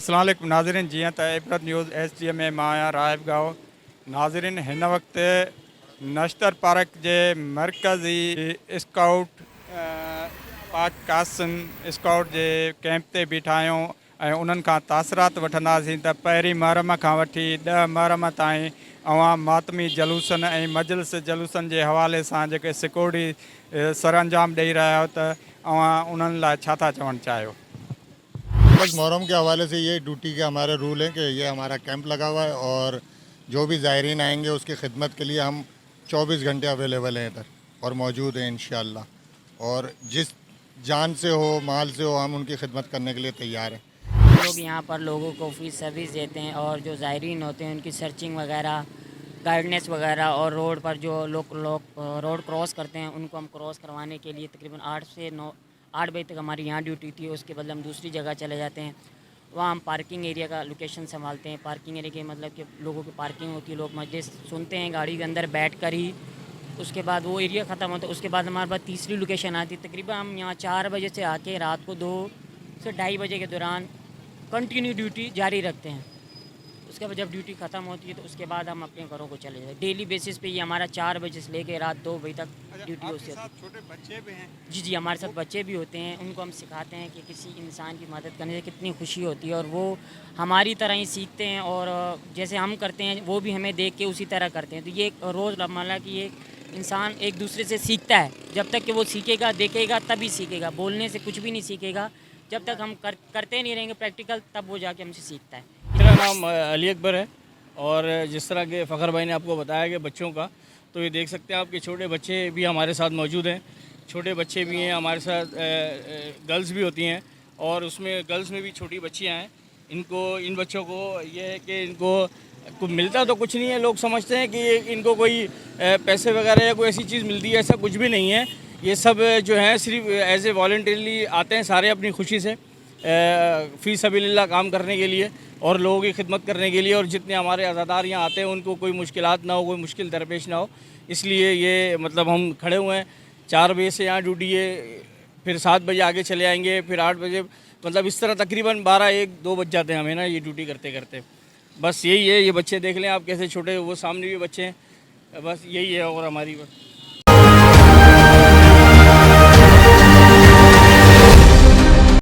अस्सलाम वालेकुम नाज़रीन, जीअं त इबरत न्यूज़ SG में मां आहियां राहिब गांव। नाज़रीन, हिन वक़्तु नश्तर पार्क जे मरकज़ी स्काउट पाक कासिम स्काउट जे कैंप ते बीठा आहियूं ऐं उन्हनि खां तासरात वठंदासीं त पहिरीं मुहर्रम खां वठी 10 मुहर्रम ताईं अवां मातमी जलूसनि ऐं मजलिस जलूसनि जे हवाले सां जेके सिक्योरिटी सरअंजाम ॾेई रहिया आहियो त अवां उन्हनि लाइ छा था चवणु चाहियो? बस मुहर्रम के हवाले से ये ड्यूटी के हमारे रूल हैं कि ये हमारा कैंप लगा हुआ है और जो भी ज़ायरीन आएंगे उसकी खिदमत के लिए हम 24 घंटे अवेलेबल हैं इधर और मौजूद हैं इंशाअल्लाह। और जिस जान से हो माल से हो हम उनकी खिदमत करने के लिए तैयार हैं। लोग यहाँ पर लोगों को फ्री सर्विस देते हैं और जो ज़ायरीन होते हैं उनकी सर्चिंग वगैरह, गाइडेंस वगैरह, और रोड पर जो लोग रोड क्रॉस करते हैं उनको हम क्रॉस करवाने के लिए तकरीबन 8 बजे तक हमारी यहाँ ड्यूटी थी। उसके बदले हम दूसरी जगह चले जाते हैं, वहाँ हम पार्किंग एरिया का लोकेशन संभालते हैं। पार्किंग एरिया के मतलब कि लोगों की पार्किंग होती है, लोग मजलिस सुनते हैं गाड़ी के अंदर बैठ कर ही। उसके बाद वो एरिया ख़त्म होता है, उसके बाद हमारे पास तीसरी लोकेशन आती है। तकरीबन हम यहाँ 4 बजे से आके रात को 2 से 2:30 बजे के दौरान कंटिन्यू ड्यूटी जारी रखते हैं। उसके बाद जब ड्यूटी ख़त्म होती है तो उसके बाद हम अपने घरों को चले जाते हैं। डेली बेसिस पे ये हमारा 4 बजे से लेके रात 2 बजे तक ड्यूटी होती है। छोटे बच्चे भी हैं? जी, हमारे साथ बच्चे भी होते हैं। उनको हम सिखाते हैं कि किसी इंसान की मदद करने से कितनी खुशी होती है और वो हमारी तरह ही सीखते हैं और जैसे हम करते हैं वो भी हमें देख के उसी तरह करते हैं। तो ये रोज़मर्रा की ये इंसान एक दूसरे से सीखता है। जब तक कि वो सीखेगा, देखेगा, तभी सीखेगा। बोलने से कुछ भी नहीं सीखेगा। जब तक हम करते नहीं रहेंगे प्रैक्टिकल, तब वो जाके हमसे सीखता है। मेरा नाम अली अकबर है और जिस तरह के फ़खर भाई ने आपको बताया कि बच्चों का, तो ये देख सकते हैं आपके छोटे बच्चे भी हमारे साथ मौजूद हैं। छोटे बच्चे भी हैं हमारे साथ, गर्ल्स भी होती हैं और उसमें गर्ल्स में भी छोटी बच्चियां हैं। इन बच्चों को ये है कि इनको कुछ मिलता तो कुछ नहीं है। लोग समझते हैं कि इनको कोई पैसे वगैरह या कोई ऐसी चीज़ मिलती है, ऐसा कुछ भी नहीं है। ये सब जो है सिर्फ एज ए वॉलंटरीली आते हैं सारे अपनी खुशी से फ़ी सबीलिल्लाह काम करने के लिए और लोगों की खिदमत करने के लिए। और जितने हमारे अज़ादार यहाँ आते हैं उनको कोई मुश्किलात ना हो, कोई मुश्किल दरपेश ना हो, इसलिए ये मतलब हम खड़े हुए हैं। 4 बजे से यहाँ ड्यूटी है, फिर 7 बजे आगे चले आएंगे, फिर 8 बजे, मतलब इस तरह तकरीबन 12, 1, 2 बज जाते हैं हमें ना ये ड्यूटी करते करते। बस यही है। ये बच्चे देख लें आप कैसे छोटे, वो सामने भी बच्चे हैं, बस यही है और हमारी